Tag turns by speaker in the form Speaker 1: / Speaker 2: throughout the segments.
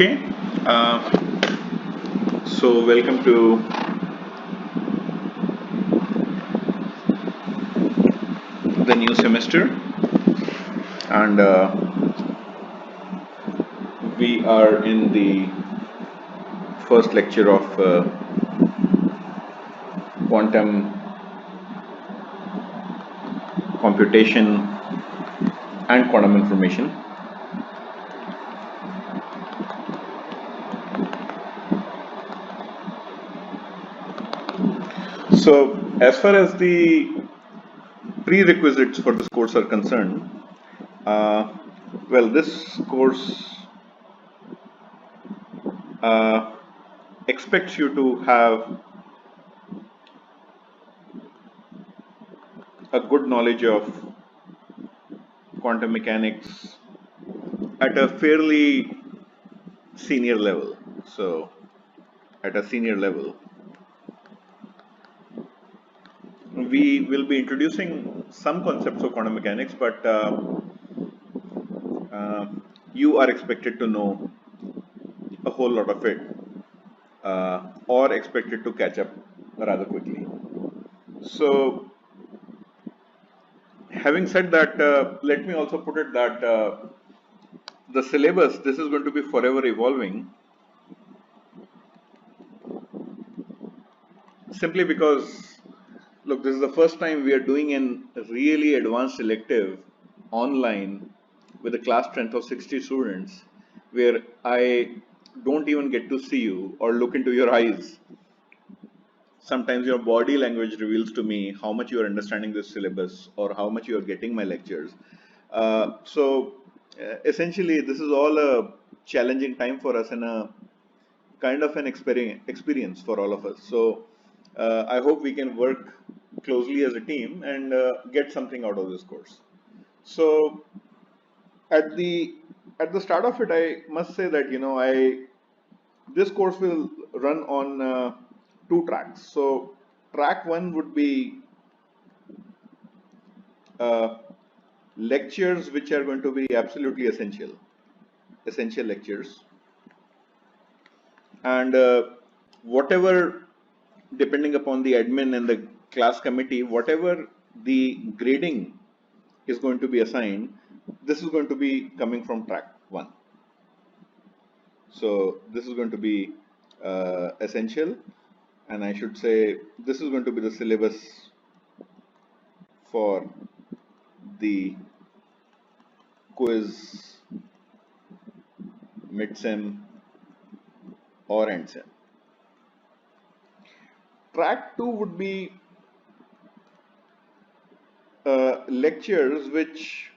Speaker 1: Okay, so welcome to the new semester, and we are in the first lecture of quantum computation and quantum information. So, as far as the prerequisites for this course are concerned, well, this course expects you to have a good knowledge of quantum mechanics at a fairly senior level. So, at a senior level, we will be introducing some concepts of quantum mechanics, but you are expected to know a whole lot of it, or expected to catch up rather quickly. So, having said that, let me also put it that the syllabus, this is going to be forever evolving, simply because, look, this is the first time we are doing an really advanced elective online with a class strength of 60 students, where I don't even get to see you or look into your eyes. Sometimes your body language reveals to me how much you are understanding this syllabus or how much you are getting my lectures. Essentially, this is all a challenging time for us and a kind of an experience for all of us. So I hope we can work closely as a team and get something out of this course. So at the start of it, I must say that this course will run on 2 tracks. So track 1 would be uh, lectures which are going to be absolutely essential lectures, and whatever, depending upon the admin and the class committee, whatever the grading is going to be assigned, this is going to be coming from track 1. So this is going to be essential, and I should say this is going to be the syllabus for the quiz, mid-sem or end-sem. Track 2 would be lectures which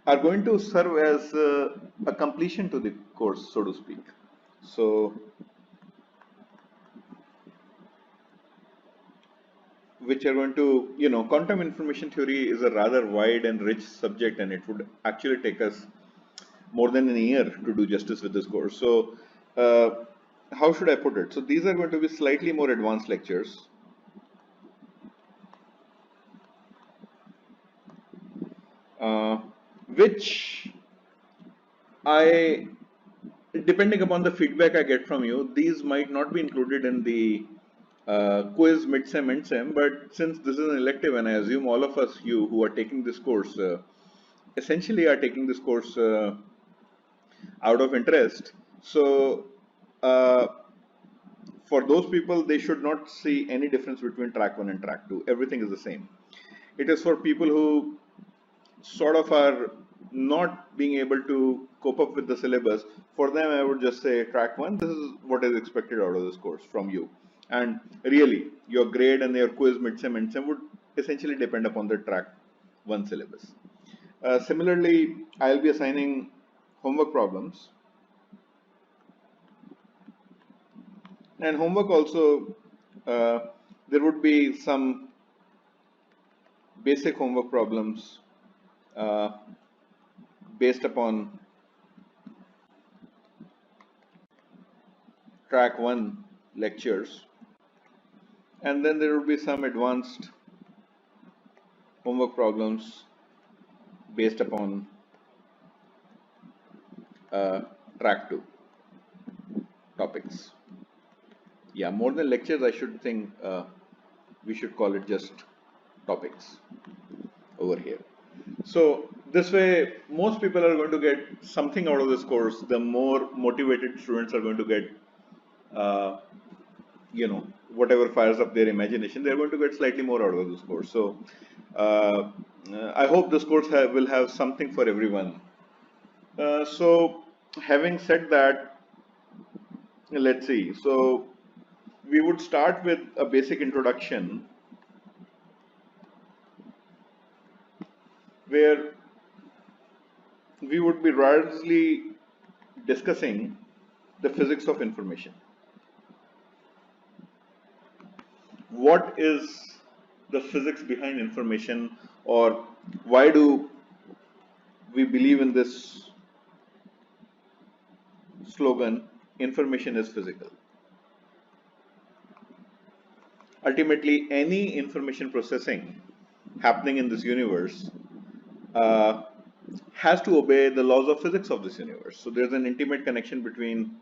Speaker 1: are going to serve as a completion to the course, so to speak. So, which are going to, quantum information theory is a rather wide and rich subject, and it would actually take us more than a year to do justice with this course. So, how should I put it? So, these are going to be slightly more advanced lectures. Which depending upon the feedback I get from you, these might not be included in the quiz, mid-sem, end-sem, but since this is an elective, and I assume all of us, you who are taking this course, essentially are taking this course out of interest. So, for those people, they should not see any difference between track 1 and track 2. Everything is the same. It is for people who sort of are not being able to cope up with the syllabus. For them, I would just say track 1, this is what is expected out of this course from you. And really, your grade and your quiz, mid-sem, end-sem would essentially depend upon the track 1 syllabus. Similarly, I'll be assigning homework problems. And homework also, there would be some basic homework problems based upon track 1 lectures, and then there will be some advanced homework problems based upon track 2 topics. Yeah, more than lectures, I should think we should call it just topics over here. So this way, most people are going to get something out of this course. The more motivated students are going to get, whatever fires up their imagination, they're going to get slightly more out of this course. So I hope this course will have something for everyone. So having said that, let's see. So we would start with a basic introduction where we would be largely discussing the physics of information. What is the physics behind information, or why do we believe in this slogan, information is physical? Ultimately, any information processing happening in this universe has to obey the laws of physics of this universe. So there's an intimate connection between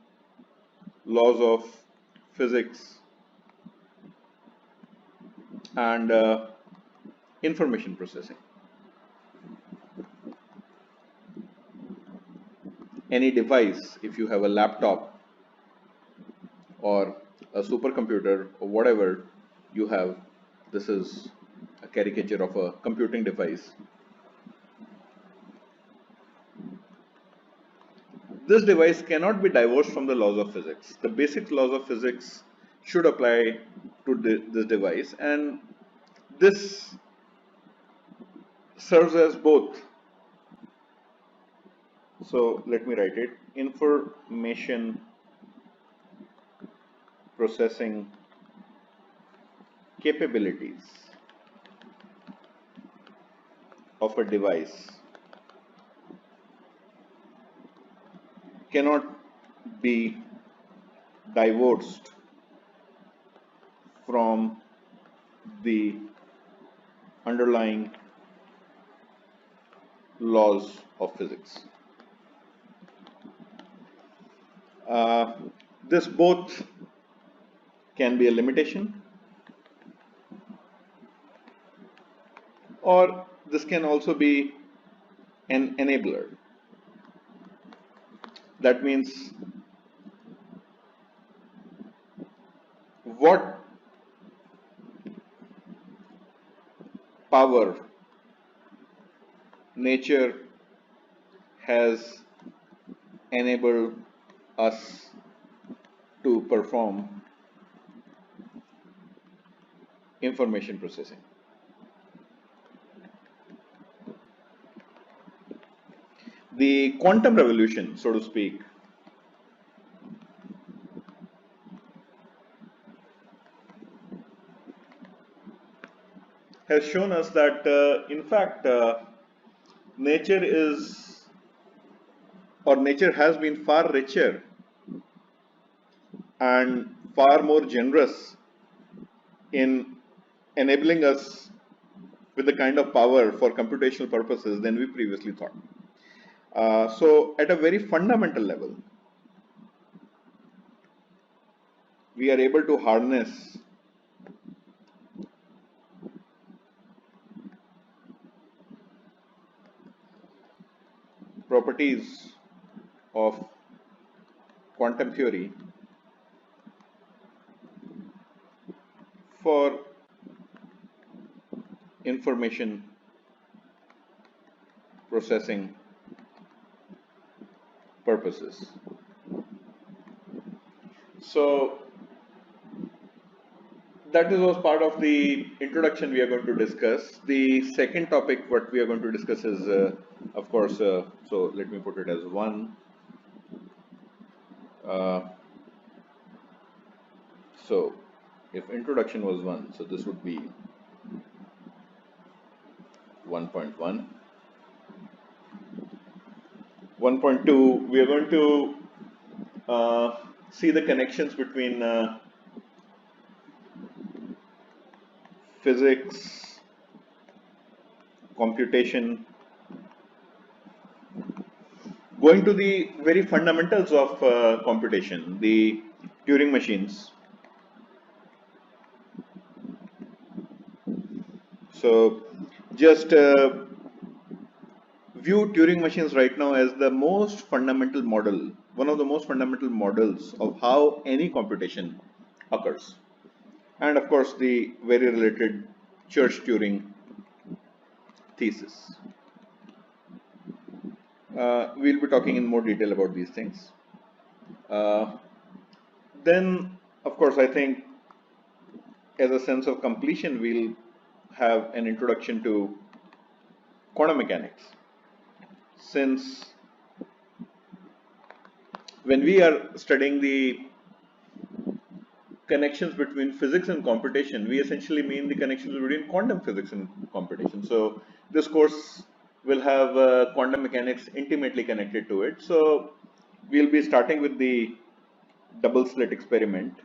Speaker 1: laws of physics and information processing. Any device, if you have a laptop or a supercomputer or whatever you have, this is a caricature of a computing device. This device cannot be divorced from the laws of physics. The basic laws of physics should apply to this device, and this serves as both. So let me write it: information processing capabilities of a device cannot be divorced from the underlying laws of physics. This both can be a limitation, or this can also be an enabler. That means what power nature has enabled us to perform information processing. The quantum revolution, so to speak, has shown us that in fact nature has been far richer and far more generous in enabling us with the kind of power for computational purposes than we previously thought. So at a very fundamental level, we are able to harness properties of quantum theory for information processing purposes. So that was part of the introduction we are going to discuss. The second topic what we are going to discuss is of course, so let me put it as 1. So if introduction was 1, so this would be 1.1. 1.2, we are going to see the connections between physics, computation, Going to the very fundamentals of computation, the Turing machines. So just view Turing machines right now as the most fundamental model, one of the most fundamental models of how any computation occurs. And of course, the very related Church-Turing thesis. We'll be talking in more detail about these things. Then, of course, I think as a sense of completion, we'll have an introduction to quantum mechanics. Since when we are studying the connections between physics and computation, we essentially mean the connections between quantum physics and computation. So this course will have quantum mechanics intimately connected to it. So we'll be starting with the double slit experiment.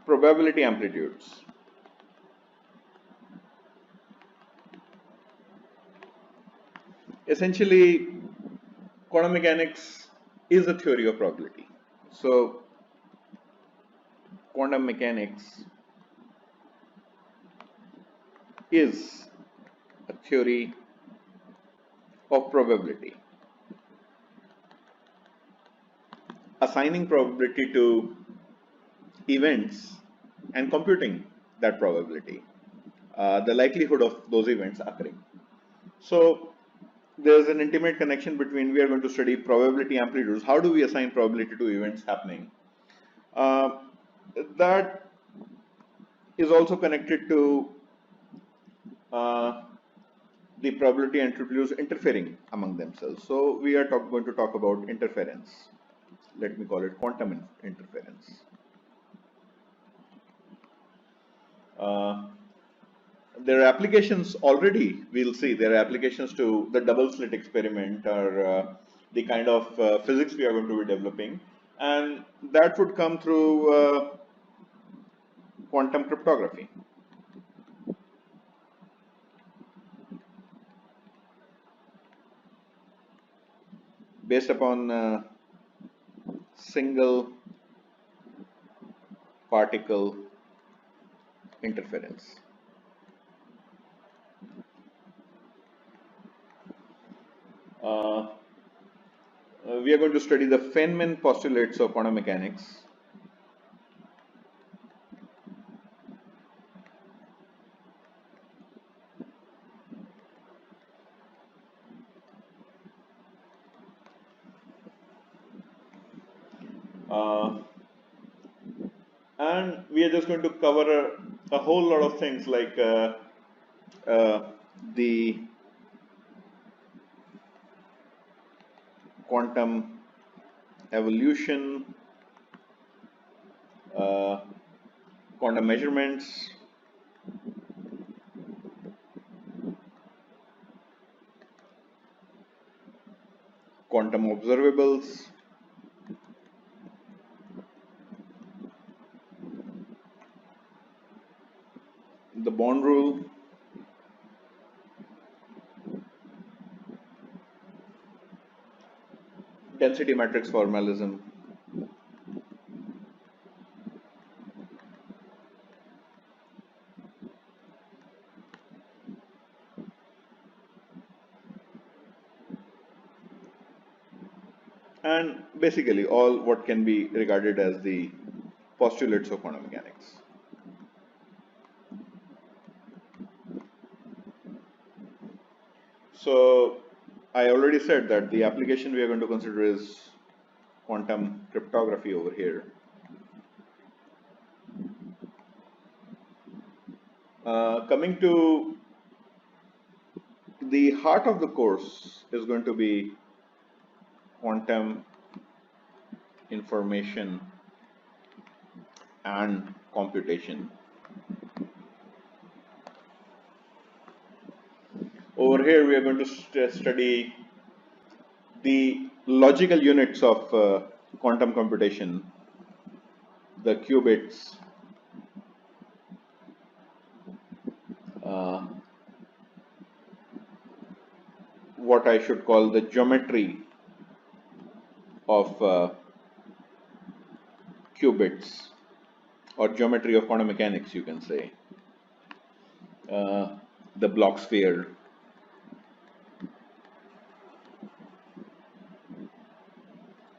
Speaker 1: Probability amplitudes. Essentially, quantum mechanics is a theory of probability. So quantum mechanics is a theory of probability, assigning probability to events and computing that probability, the likelihood of those events occurring. So there's an intimate connection between, we are going to study probability amplitudes. How do we assign probability to events happening? That is also connected to the probability amplitudes interfering among themselves. So we are going to talk about interference. Let me call it quantum interference. There are applications already, we'll see, there are applications to the double slit experiment, or the kind of physics we are going to be developing, and that would come through quantum cryptography. Based upon single particle interference. We are going to study the Feynman postulates of quantum mechanics. And we are just going to cover a whole lot of things like the quantum evolution, quantum measurements, quantum observables, the Bond rule, density matrix formalism, and basically all what can be regarded as the postulates of quantum mechanics. So I already said that the application we are going to consider is quantum cryptography over here. Coming to the heart of the course is going to be quantum information and computation. Over here we are going to study the logical units of quantum computation, the qubits, uh, what I should call the geometry of qubits, or geometry of quantum mechanics, you can say, the block sphere,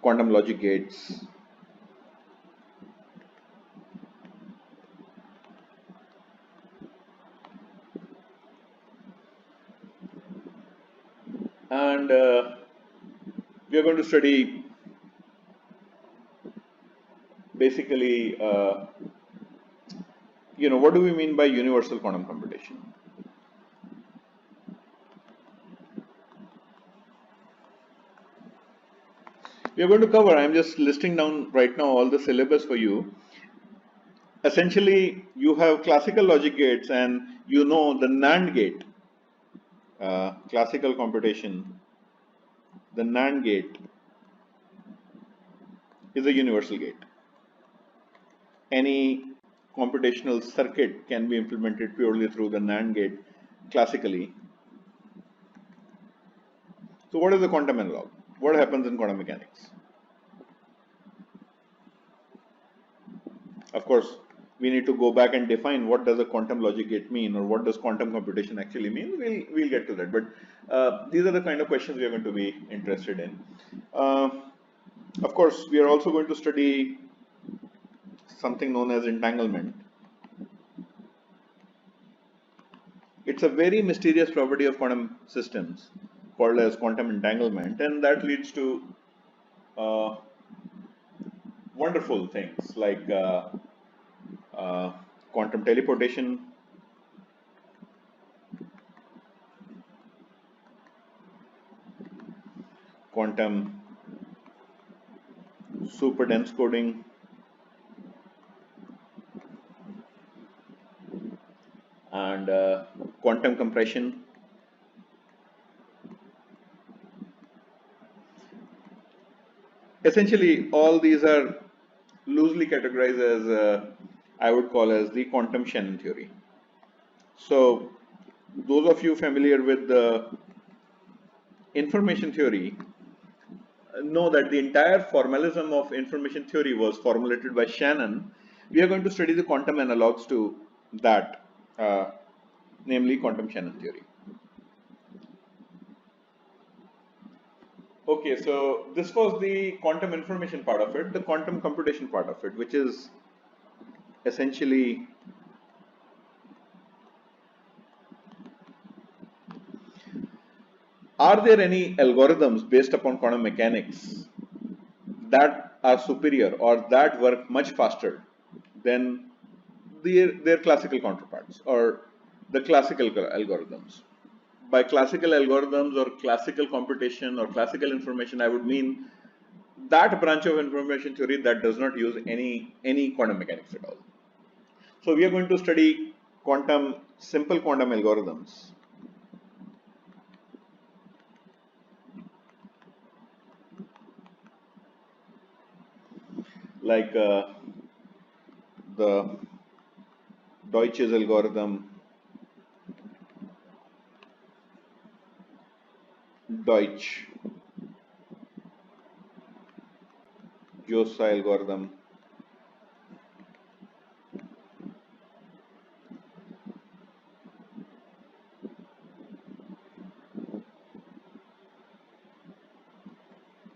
Speaker 1: quantum logic gates, and we are going to study basically, what do we mean by universal quantum computation? We are going to cover, I am just listing down right now all the syllabus for you. Essentially, you have classical logic gates, and you know the NAND gate, classical computation, the NAND gate is a universal gate. Any computational circuit can be implemented purely through the NAND gate classically. So what is the quantum analog? What happens in quantum mechanics? Of course, we need to go back and define what does a quantum logic gate mean, or what does quantum computation actually mean. We'll get to that, but these are the kind of questions we are going to be interested in. Of course, we are also going to study something known as entanglement. It's a very mysterious property of quantum systems called as quantum entanglement, and that leads to wonderful things like quantum teleportation, quantum super dense coding, and quantum compression. Essentially, all these are loosely categorized as I would call as the quantum Shannon theory. So those of you familiar with the information theory know that the entire formalism of information theory was formulated by Shannon. We are going to study the quantum analogs to that, namely quantum Shannon theory. Okay, so this was the quantum information part of it, the quantum computation part of it, which is essentially are there any algorithms based upon quantum mechanics that are superior or that work much faster than their classical counterparts or the classical algorithms? By classical algorithms or classical computation or classical information, I would mean that branch of information theory that does not use any quantum mechanics at all. So we are going to study simple quantum algorithms. Like the Deutsch's algorithm, Deutsch, Josa algorithm,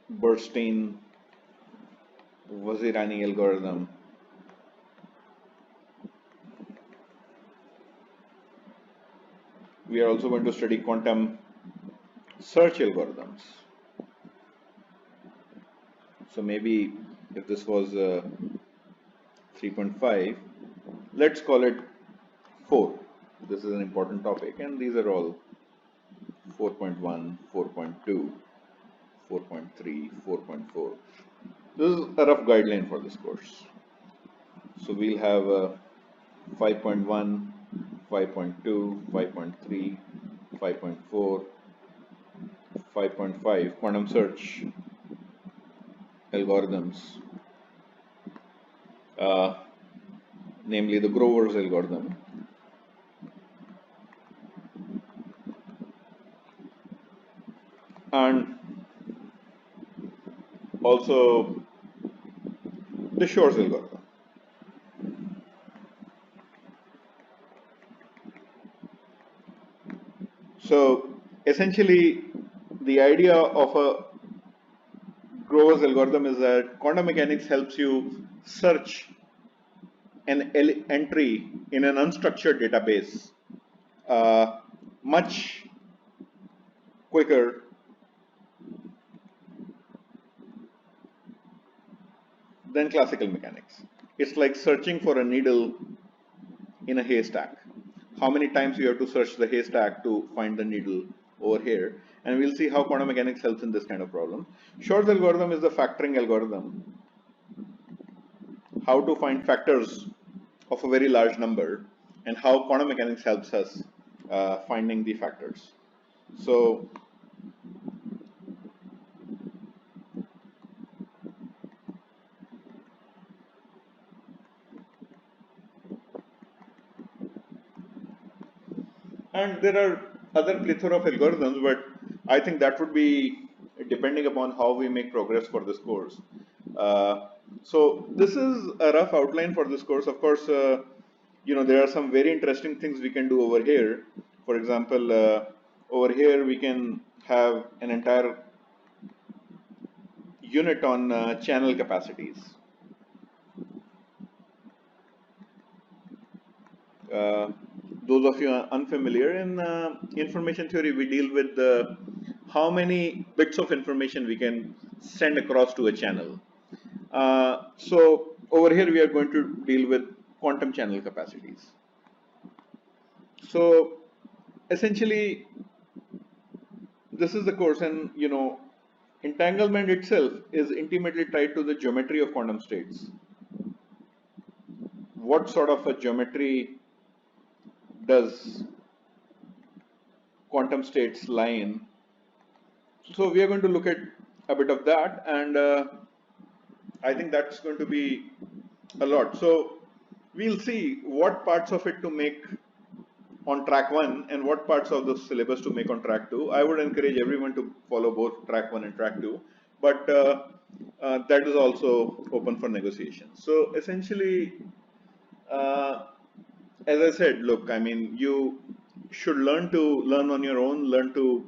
Speaker 1: Bernstein, Vazirani algorithm, we are also going to study quantum search algorithms. So maybe if this was 3.5, let's call it 4. This is an important topic, and these are all 4.1, 4.2, 4.3, 4.4. This is a rough guideline for this course. So we'll have 5.1, 5.2, 5.3, 5.4, 5.5 quantum search algorithms, uh, namely the Grover's algorithm. And also the Shor's algorithm. So essentially, the idea of a Grover's algorithm is that quantum mechanics helps you search an entry in an unstructured database uh, much quicker than classical mechanics. It's like searching for a needle in a haystack. How many times you have to search the haystack to find the needle over here? And we'll see how quantum mechanics helps in this kind of problem. Shor's algorithm is the factoring algorithm. How to find factors of a very large number, and how quantum mechanics helps us finding the factors. So and there are other plethora of algorithms, but I think that would be depending upon how we make progress for this course. So this is a rough outline for this course. Of course, there are some very interesting things we can do over here. For example, over here we can have an entire unit on channel capacities. Those of you unfamiliar, in information theory, we deal with how many bits of information we can send across to a channel. So over here we are going to deal with quantum channel capacities. So essentially, this is the course, and entanglement itself is intimately tied to the geometry of quantum states. What sort of a geometry does quantum states lie in? So we are going to look at a bit of that, and I think that's going to be a lot. So we'll see what parts of it to make on track 1 and what parts of the syllabus to make on track 2. I would encourage everyone to follow both track 1 and track 2, but that is also open for negotiation. So essentially, as I said, look, I mean, you should learn on your own, learn to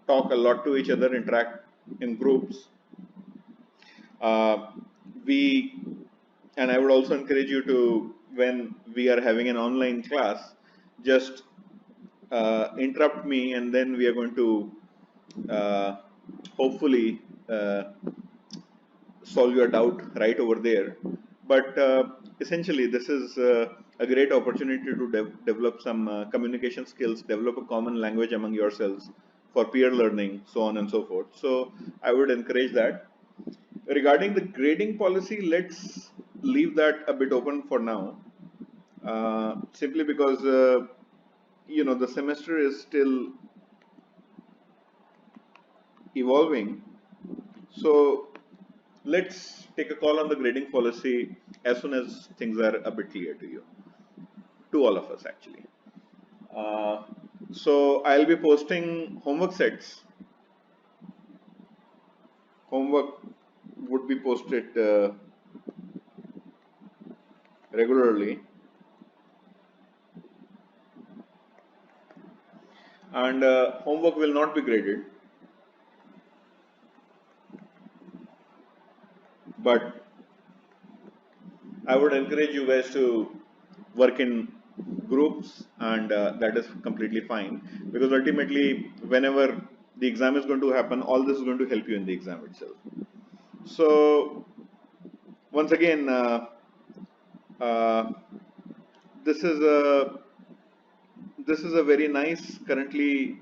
Speaker 1: talk a lot to each other, interact in groups. We, and I would also encourage you to, when we are having an online class, just interrupt me, and then we are going to hopefully solve your doubt right over there. But essentially, this is a great opportunity to develop some communication skills, develop a common language among yourselves for peer learning, so on and so forth. So I would encourage that. Regarding the grading policy, let's leave that a bit open for now, simply because the semester is still evolving. So let's take a call on the grading policy as soon as things are a bit clear to you, to all of us actually. So I'll be posting homework sets. Homework would be posted regularly, and homework will not be graded, but I would encourage you guys to work in groups, and that is completely fine, because ultimately whenever the exam is going to happen, all this is going to help you in the exam itself. So once again, this is a very nice, currently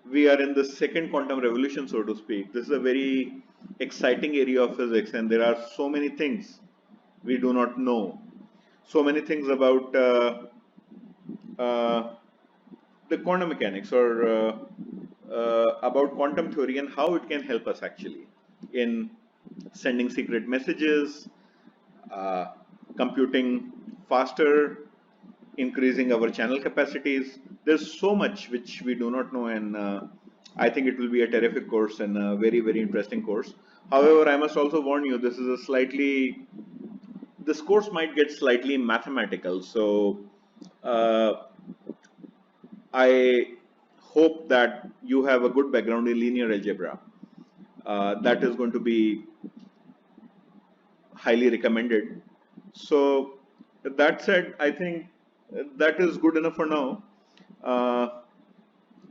Speaker 1: we are in the second quantum revolution, so to speak. This is a very exciting area of physics, and there are so many things we do not know. So many things about the quantum mechanics, or about quantum theory, and how it can help us actually in sending secret messages, computing faster, increasing our channel capacities. There's so much which we do not know, and I think it will be a terrific course and a very, very interesting course. However, I must also warn you, this course might get slightly mathematical. So I hope that you have a good background in linear algebra. That is going to be highly recommended. So that said, I think that is good enough for now.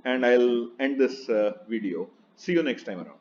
Speaker 1: And I'll end this video. See you next time around.